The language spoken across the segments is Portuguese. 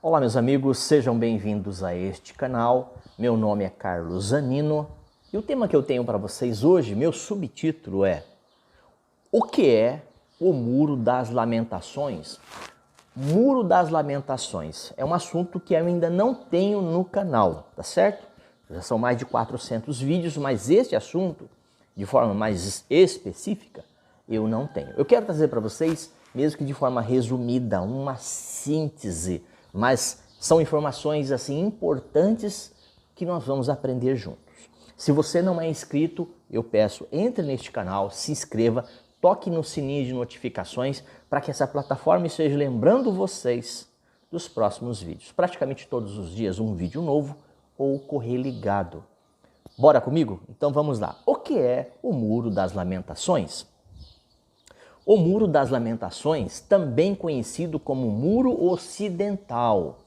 Olá meus amigos, sejam bem-vindos a este canal. Meu nome é Carlos Zanino e o tema que eu tenho para vocês hoje, meu subtítulo é: o que é o Muro das Lamentações? Muro das Lamentações é um assunto que eu ainda não tenho no canal, tá certo? Já são mais de 400 vídeos, mas este assunto, de forma mais específica, eu não tenho. Eu quero trazer para vocês, mesmo que de forma resumida, uma síntese, mas são informações assim importantes que nós vamos aprender juntos. Se você não é inscrito, eu peço, entre neste canal, se inscreva, toque no sininho de notificações para que essa plataforma esteja lembrando vocês dos próximos vídeos. Praticamente todos os dias um vídeo novo ou correr ligado. Bora comigo? Então vamos lá. O que é o Muro das Lamentações? O Muro das Lamentações, também conhecido como Muro Ocidental,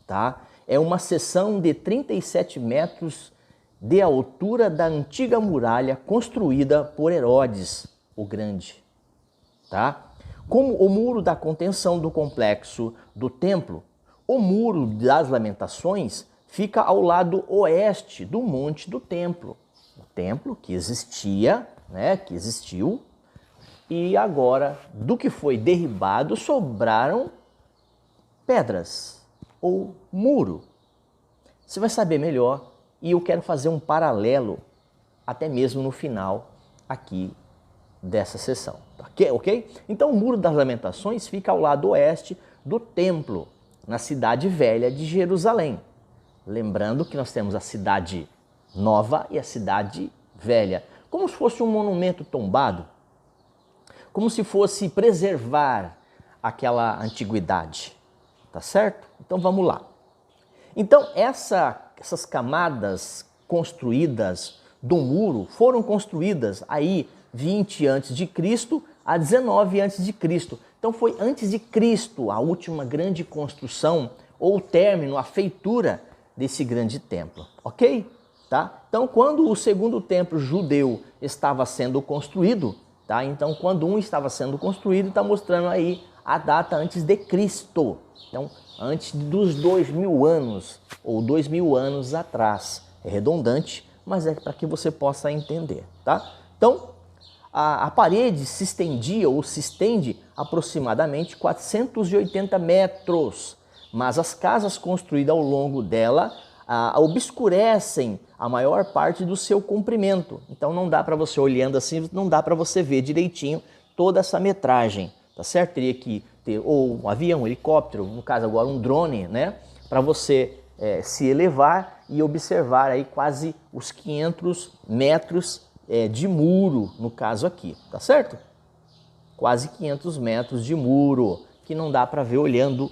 tá? É uma seção de 37 metros de altura da antiga muralha construída por Herodes o Grande, tá? Como o muro da contenção do complexo do templo, o Muro das Lamentações fica ao lado oeste do Monte do Templo. O templo que existia, né, que existiu, e agora, do que foi derribado, sobraram pedras ou muro. Você vai saber melhor e eu quero fazer um paralelo até mesmo no final aqui dessa sessão, ok? Então o Muro das Lamentações fica ao lado oeste do templo, na cidade velha de Jerusalém. Lembrando que nós temos a cidade nova e a cidade velha, como se fosse um monumento tombado, como se fosse preservar aquela antiguidade, tá certo? Então vamos lá. Então essas camadas construídas do muro foram construídas aí 20 a.C. a 19 a.C. Então foi antes de Cristo a última grande construção ou término, a feitura desse grande templo, ok? Tá? Então quando o segundo templo judeu estava sendo construído, tá? Então quando um estava sendo construído, está mostrando aí a data antes de Cristo. Então antes dos 2000 anos ou 2000 anos atrás. É redundante, mas é para que você possa entender, tá? Então a parede se estendia ou se estende aproximadamente 480 metros, mas as casas construídas ao longo dela obscurecem a maior parte do seu comprimento. Então não dá para você, olhando assim, não dá para você ver direitinho toda essa metragem, tá certo? Teria que ter ou um avião, um helicóptero, no caso agora um drone, né? Para você se elevar e observar aí quase os 500 metros de muro, no caso aqui, tá certo? Quase 500 metros de muro, que não dá para ver olhando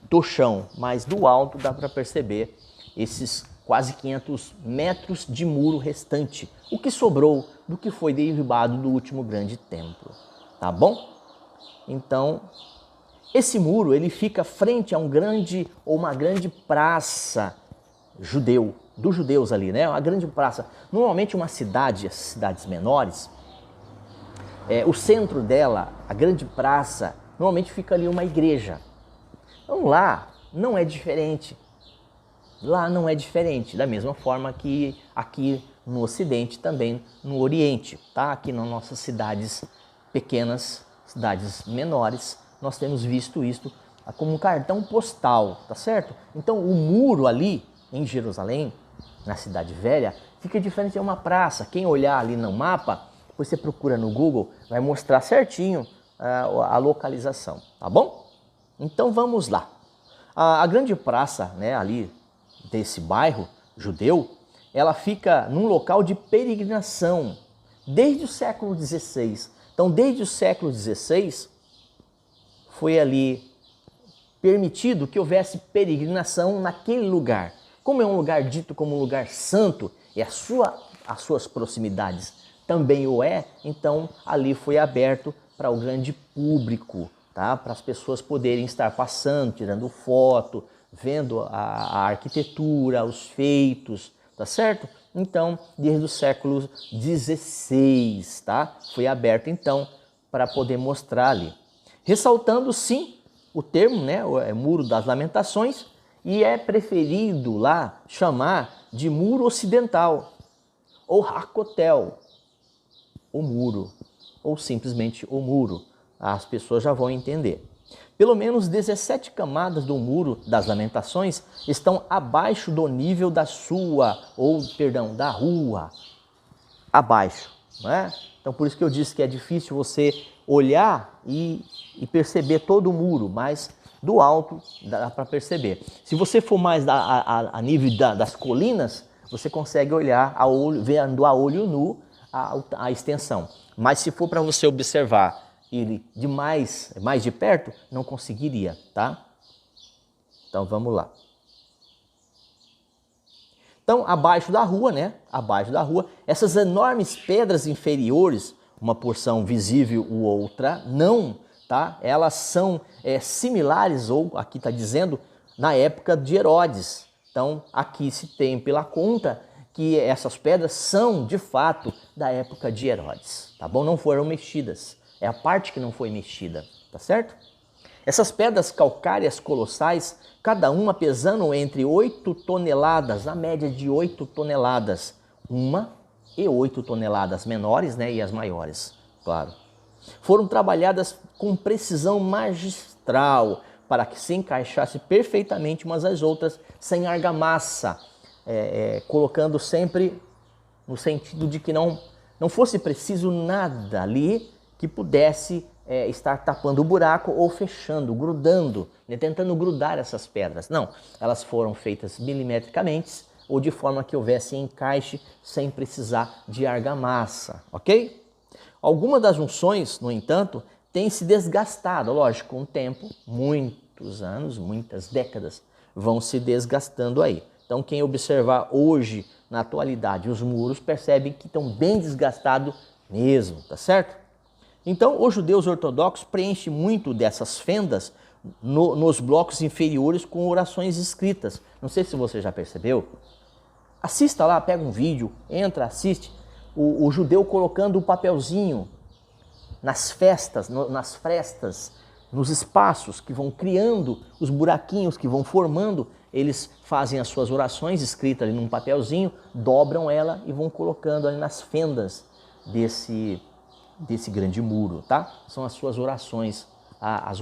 do chão, mas do alto dá para perceber esses quase 500 metros de muro restante, o que sobrou do que foi derribado do último grande templo, tá bom? Então, esse muro ele fica frente a uma grande praça dos judeus ali, né? Uma grande praça. Normalmente uma cidade, as cidades menores, o centro dela, a grande praça, normalmente fica ali uma igreja. Então lá não é diferente. Lá não é diferente, da mesma forma que aqui no Ocidente, também no Oriente, tá? Aqui nas nossas cidades pequenas, cidades menores, nós temos visto isso como um cartão postal, tá certo? Então o muro ali em Jerusalém, na cidade velha, fica diferente, é uma praça. Quem olhar ali no mapa, depois você procura no Google, vai mostrar certinho a localização, tá bom? Então vamos lá. A grande praça, né, ali desse bairro judeu, ela fica num local de peregrinação desde o século XVI. Então, desde o século XVI, foi ali permitido que houvesse peregrinação naquele lugar. Como é um lugar dito como um lugar santo, e as suas proximidades também o é, então ali foi aberto para o grande público, tá? Para as pessoas poderem estar passando, tirando foto, vendo a arquitetura, os feitos, tá certo? Então, desde o século XVI, tá? Foi aberto então para poder mostrar ali. Ressaltando sim o termo, né, é Muro das Lamentações, e é preferido lá chamar de Muro Ocidental, ou Hakotel, o muro, ou simplesmente o muro. As pessoas já vão entender. Pelo menos 17 camadas do Muro das Lamentações estão abaixo do nível da da rua, abaixo, não é? Então por isso que eu disse que é difícil você olhar e perceber todo o muro, mas do alto dá para perceber. Se você for mais a nível das colinas, você consegue olhar vendo a olho nu a extensão. Mas se for para você observar ele de mais de perto, não conseguiria, tá? Então vamos lá. Então, abaixo da rua, né? Abaixo da rua, essas enormes pedras inferiores, uma porção visível ou outra não, tá? Elas são similares, ou aqui está dizendo, na época de Herodes. Então, aqui se tem pela conta que essas pedras são, de fato, da época de Herodes, tá bom? Não foram mexidas. É a parte que não foi mexida, tá certo? Essas pedras calcárias colossais, cada uma pesando entre 8 toneladas, na média de 8 toneladas, uma e 8 toneladas menores, né, e as maiores, claro. Foram trabalhadas com precisão magistral para que se encaixasse perfeitamente umas às outras, sem argamassa, colocando sempre no sentido de que não fosse preciso nada ali que pudesse estar tapando o buraco ou fechando, grudando, né, tentando grudar essas pedras. Não, elas foram feitas milimetricamente ou de forma que houvesse encaixe sem precisar de argamassa, ok? Algumas das junções, no entanto, têm se desgastado, lógico, com o tempo, muitos anos, muitas décadas, vão se desgastando aí. Então quem observar hoje, na atualidade, os muros, percebe que estão bem desgastados mesmo, tá certo? Então, os judeus ortodoxos preenchem muito dessas fendas nos blocos inferiores com orações escritas. Não sei se você já percebeu. Assista lá, pega um vídeo, entra, assiste. O judeu colocando o papelzinho nas frestas, nos espaços que vão criando, os buraquinhos que vão formando. Eles fazem as suas orações escritas ali num papelzinho, dobram ela e vão colocando ali nas fendas desse grande muro, tá? São as suas orações, as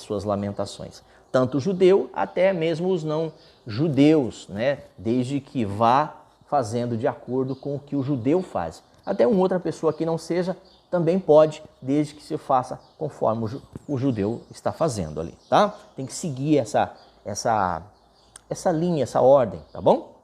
suas lamentações. Tanto o judeu, até mesmo os não judeus, né? Desde que vá fazendo de acordo com o que o judeu faz. Até uma outra pessoa que não seja, também pode, desde que se faça conforme o judeu está fazendo ali, tá? Tem que seguir essa linha, essa ordem, tá bom?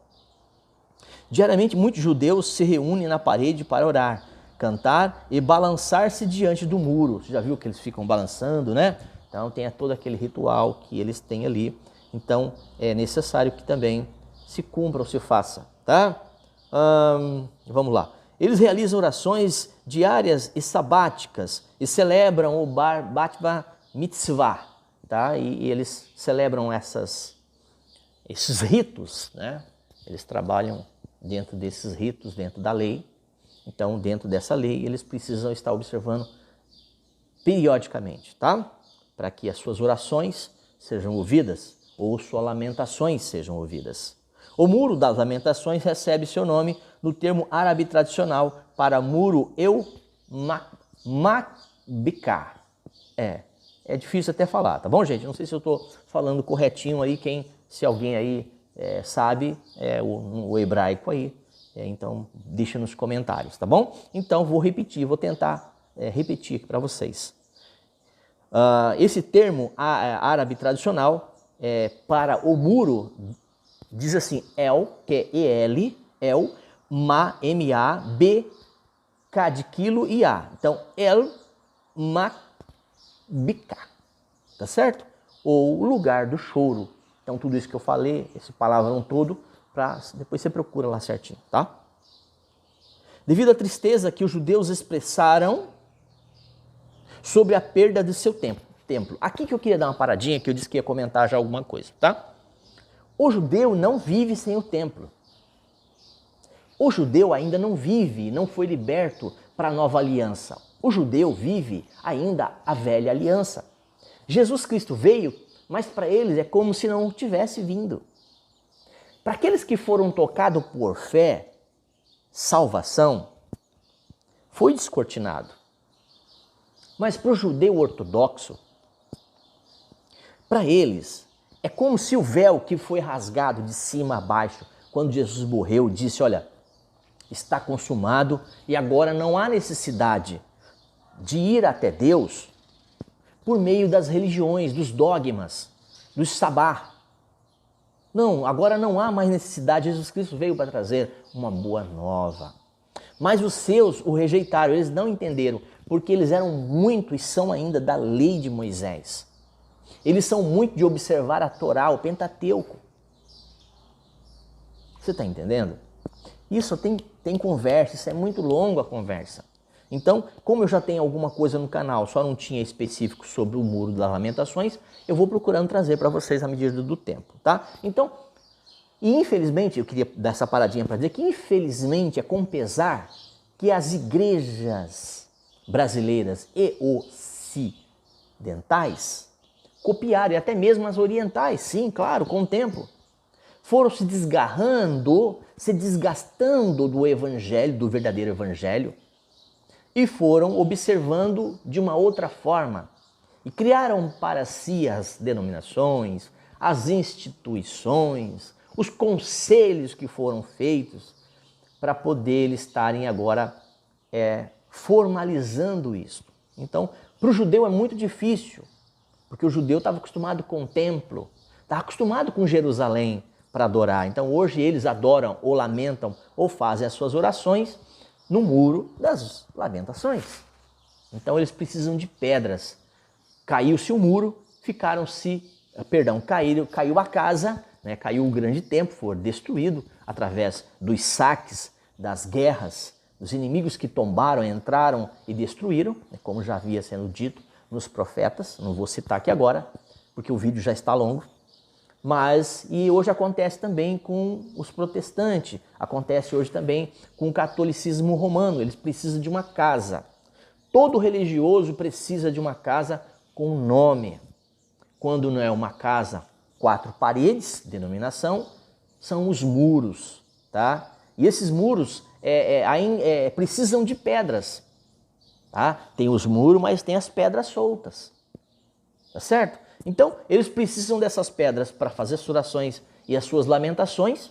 Diariamente, muitos judeus se reúnem na parede para orar, cantar e balançar-se diante do muro. Você já viu que eles ficam balançando, né? Então tem todo aquele ritual que eles têm ali. Então é necessário que também se cumpra ou se faça, tá? Vamos lá. Eles realizam orações diárias e sabáticas e celebram o Bat Mitzvah, tá? E eles celebram esses ritos, né? Eles trabalham dentro desses ritos, dentro da lei. Então, dentro dessa lei, eles precisam estar observando periodicamente, tá? Para que as suas orações sejam ouvidas ou suas lamentações sejam ouvidas. O Muro das Lamentações recebe seu nome no termo árabe tradicional para Muro Makbika. É difícil até falar, tá bom, gente? Não sei se eu estou falando corretinho aí, se alguém aí sabe o hebraico aí. Então, deixa nos comentários, tá bom? Então, vou tentar repetir aqui para vocês. Esse termo árabe tradicional para o muro diz assim, que é E-L, M-A-B, K de quilo e A. Então, Makbika, tá certo? Ou lugar do choro. Então, tudo isso que eu falei, esse palavrão todo, depois você procura lá certinho, tá? Devido à tristeza que os judeus expressaram sobre a perda de seu templo. Aqui que eu queria dar uma paradinha, que eu disse que ia comentar já alguma coisa, tá? O judeu não vive sem o templo. O judeu ainda não vive, não foi liberto para a nova aliança. O judeu vive ainda a velha aliança. Jesus Cristo veio, mas para eles é como se não tivesse vindo. Para aqueles que foram tocados por fé, salvação, foi descortinado. Mas para o judeu ortodoxo, para eles, é como se o véu que foi rasgado de cima a baixo, quando Jesus morreu, disse, olha, está consumado e agora não há necessidade de ir até Deus por meio das religiões, dos dogmas, dos sabá. Não, agora não há mais necessidade, Jesus Cristo veio para trazer uma boa nova. Mas os seus o rejeitaram, eles não entenderam, porque eles eram muito e são ainda da lei de Moisés. Eles são muito de observar a Torá, o Pentateuco. Você está entendendo? Isso tem conversa, isso é muito longo a conversa. Então, como eu já tenho alguma coisa no canal, só não tinha específico sobre o Muro das Lamentações, eu vou procurando trazer para vocês à medida do tempo, tá? Então, e infelizmente, eu queria dar essa paradinha para dizer que infelizmente é com pesar que as igrejas brasileiras e ocidentais copiaram, e até mesmo as orientais, sim, claro, com o tempo, foram se desgarrando, se desgastando do evangelho, do verdadeiro evangelho, e foram observando de uma outra forma e criaram para si as denominações, as instituições, os conselhos que foram feitos para poder estarem agora formalizando isso. Então, para o judeu é muito difícil, porque o judeu estava acostumado com o templo, estava acostumado com Jerusalém para adorar. Então, hoje eles adoram ou lamentam ou fazem as suas orações no Muro das Lamentações. Então eles precisam de pedras. Caiu-se o muro, caiu a casa, né? Caiu o grande templo, foi destruído através dos saques, das guerras, dos inimigos que tombaram, entraram e destruíram, como já havia sendo dito nos profetas. Não vou citar aqui agora, porque o vídeo já está longo. E hoje acontece também com os protestantes, acontece hoje também com o catolicismo romano, eles precisam de uma casa. Todo religioso precisa de uma casa com nome. Quando não é uma casa, 4 paredes, denominação, são os muros, tá? E esses muros precisam de pedras, tá? Tem os muros, mas tem as pedras soltas, tá certo? Então, eles precisam dessas pedras para fazer as orações e as suas lamentações,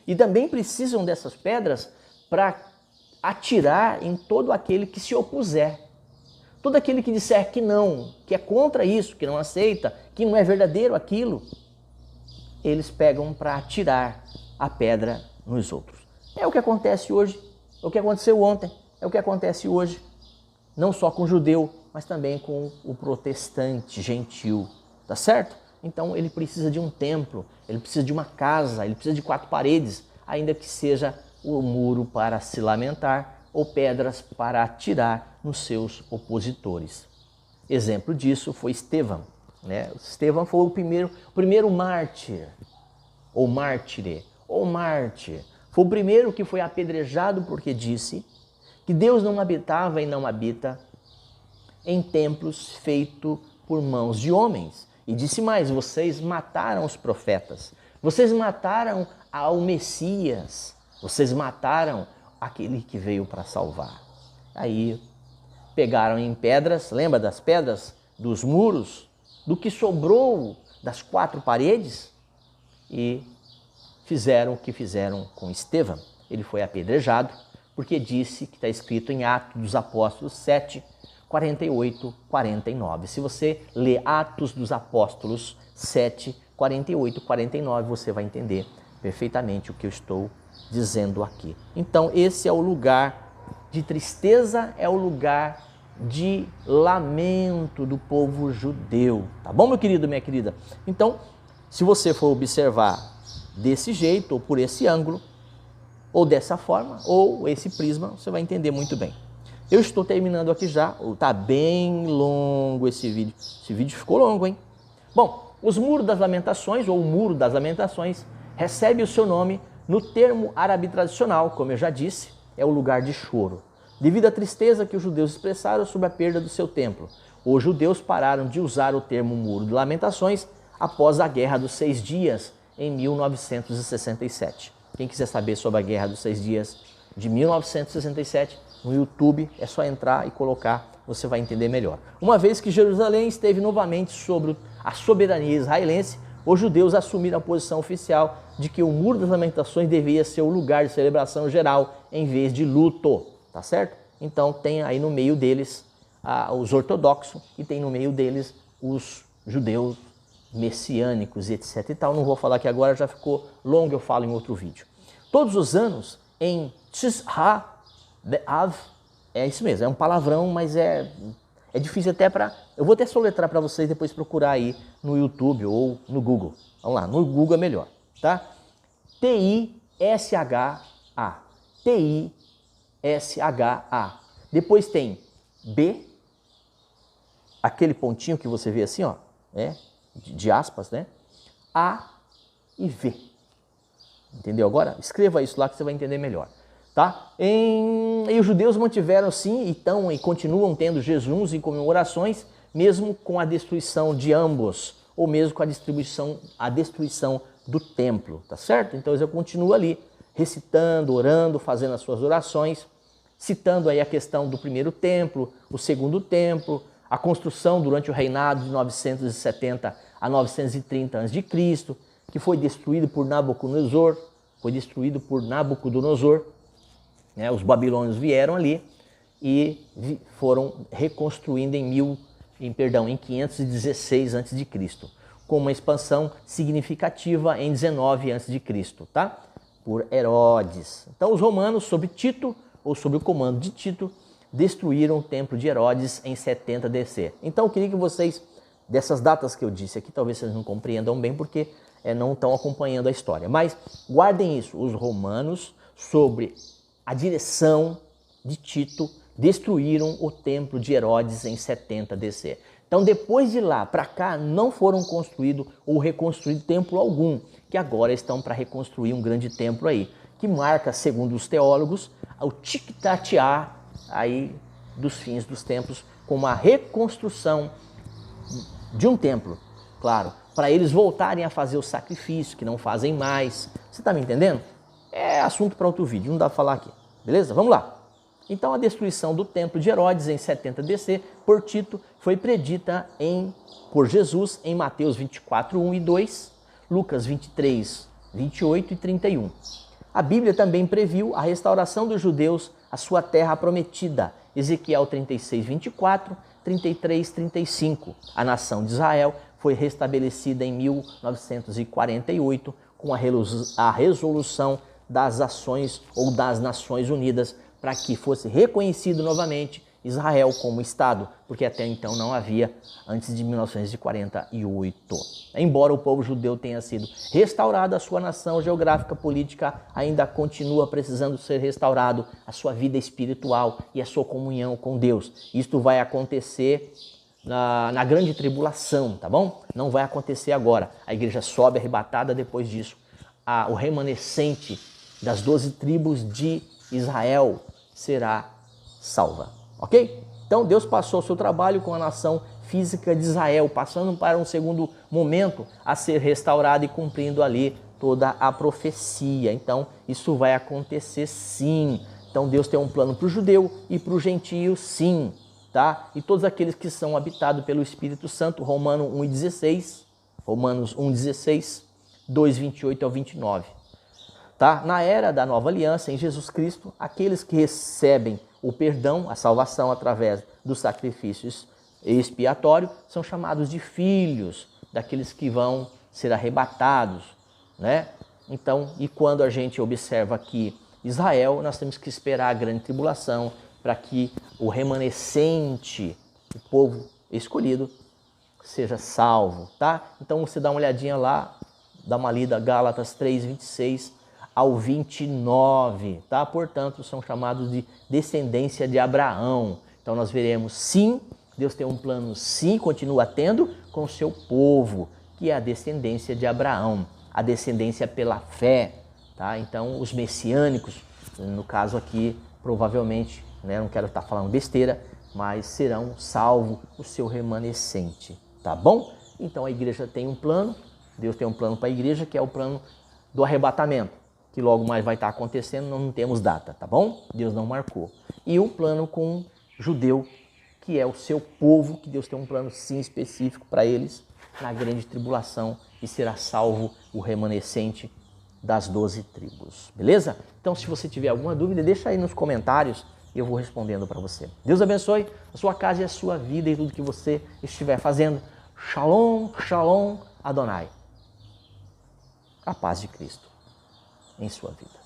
e também precisam dessas pedras para atirar em todo aquele que se opuser. Todo aquele que disser que não, que é contra isso, que não aceita, que não é verdadeiro aquilo, eles pegam para atirar a pedra nos outros. É o que acontece hoje, é o que aconteceu ontem, é o que acontece hoje, não só com o judeu, mas também com o protestante gentil. Tá certo? Então ele precisa de um templo, ele precisa de uma casa, ele precisa de 4 paredes, ainda que seja o muro para se lamentar ou pedras para atirar nos seus opositores. Exemplo disso foi Estevão, né? Estevão foi o primeiro mártir, ou mártire, ou mártir. Foi o primeiro que foi apedrejado porque disse que Deus não habitava e não habita em templos feitos por mãos de homens. E disse mais, vocês mataram os profetas, vocês mataram ao Messias, vocês mataram aquele que veio para salvar. Aí pegaram em pedras, lembra das pedras dos muros, do que sobrou das 4 paredes e fizeram o que fizeram com Estevão. Ele foi apedrejado porque disse que está escrito em Atos dos Apóstolos 7, 48, 49. Se você ler Atos dos Apóstolos 7, 48, 49, você vai entender perfeitamente o que eu estou dizendo aqui. Então, esse é o lugar de tristeza, é o lugar de lamento do povo judeu. Tá bom, meu querido, minha querida? Então, se você for observar desse jeito, ou por esse ângulo, ou dessa forma, ou esse prisma, você vai entender muito bem. Eu estou terminando aqui já, está bem longo esse vídeo. Esse vídeo ficou longo, hein? Bom, os Muros das Lamentações, ou o Muro das Lamentações, recebe o seu nome no termo árabe tradicional, como eu já disse, é o lugar de choro. Devido à tristeza que os judeus expressaram sobre a perda do seu templo, Os judeus pararam de usar o termo Muro de Lamentações após a Guerra dos 6 Dias, em 1967. Quem quiser saber sobre a Guerra dos 6 Dias de 1967, no YouTube é só entrar e colocar, você vai entender melhor. Uma vez que Jerusalém esteve novamente sob a soberania israelense, os judeus assumiram a posição oficial de que o Muro das Lamentações devia ser o lugar de celebração geral em vez de luto, tá certo? Então tem aí no meio deles os ortodoxos e tem no meio deles os judeus messiânicos e etc e tal. Não vou falar aqui agora, já ficou longo, eu falo em outro vídeo. Todos os anos em Tisha B'Av, é isso mesmo, é um palavrão, mas é difícil até para... Eu vou até soletrar para vocês depois procurar aí no YouTube ou no Google. Vamos lá, no Google é melhor, tá? T-I-S-H-A. T-I-S-H-A. Depois tem B, aquele pontinho que você vê assim, ó, de aspas, né? A e V. Entendeu agora? Escreva isso lá que você vai entender melhor. Tá? E os judeus mantiveram sim e continuam tendo jejuns e comemorações, mesmo com a destruição de ambos, ou mesmo com a destruição do templo, tá certo? Então eles continuam ali, recitando, orando, fazendo as suas orações, citando aí a questão do primeiro templo, o segundo templo, a construção durante o reinado de 970 a 930 a.C., que foi destruído por Nabucodonosor, Os babilônios vieram ali e foram reconstruindo em 516 a.C., com uma expansão significativa em 19 a.C., tá? Por Herodes. Então os romanos, sob Tito, ou sob o comando de Tito, destruíram o templo de Herodes em 70 DC. Então eu queria que vocês, dessas datas que eu disse aqui, talvez vocês não compreendam bem porque não estão acompanhando a história. Mas guardem isso, os romanos, sobre a direção de Tito, destruíram o templo de Herodes em 70 DC. Então depois de lá para cá não foram construído ou reconstruído templo algum, que agora estão para reconstruir um grande templo aí, que marca, segundo os teólogos, o tic-tac-á aí dos fins dos tempos, como a reconstrução de um templo, claro, para eles voltarem a fazer o sacrifício, que não fazem mais. Você está me entendendo? É assunto para outro vídeo, não dá para falar aqui. Beleza? Vamos lá. Então a destruição do templo de Herodes em 70 DC por Tito foi predita por Jesus em Mateus 24, 1 e 2, Lucas 23, 28 e 31. A Bíblia também previu a restauração dos judeus à sua terra prometida, Ezequiel 36, 24, 33, 35. A nação de Israel foi restabelecida em 1948 com a resolução das ações ou das Nações Unidas para que fosse reconhecido novamente Israel como Estado, porque até então não havia antes de 1948. Embora o povo judeu tenha sido restaurado, a sua nação geográfica política ainda continua precisando ser restaurado, a sua vida espiritual e a sua comunhão com Deus. Isto vai acontecer na grande tribulação, tá bom? Não vai acontecer agora. A igreja sobe arrebatada, depois disso o remanescente das 12 tribos de Israel será salva, ok? Então Deus passou o seu trabalho com a nação física de Israel, passando para um segundo momento a ser restaurado e cumprindo ali toda a profecia. Então isso vai acontecer sim. Então Deus tem um plano para o judeu e para o gentio sim, tá? E todos aqueles que são habitados pelo Espírito Santo, Romanos 1,16, 2,28 ao 29. Tá? Na era da nova aliança, em Jesus Cristo, aqueles que recebem o perdão, a salvação através dos sacrifícios expiatórios, são chamados de filhos daqueles que vão ser arrebatados, né? Então, e quando a gente observa aqui Israel, nós temos que esperar a grande tribulação para que o remanescente, o povo escolhido, seja salvo, tá? Então você dá uma olhadinha lá, dá uma lida, Gálatas 3, 26 ao 29, tá? Portanto, são chamados de descendência de Abraão. Então nós veremos, sim, Deus tem um plano, sim, continua tendo com o seu povo, que é a descendência de Abraão, a descendência pela fé, tá? Então os messiânicos, no caso aqui, provavelmente, né, não quero estar falando besteira, mas serão salvos o seu remanescente, tá bom? Então a igreja tem um plano, Deus tem um plano para a igreja, que é o plano do arrebatamento, que logo mais vai estar acontecendo, nós não temos data, tá bom? Deus não marcou. E o plano com o judeu, que é o seu povo, que Deus tem um plano sim específico para eles na grande tribulação, e será salvo o remanescente das 12 tribos, beleza? Então, se você tiver alguma dúvida, deixa aí nos comentários e eu vou respondendo para você. Deus abençoe a sua casa e a sua vida e tudo que você estiver fazendo. Shalom, shalom, Adonai. A paz de Cristo em sua vida.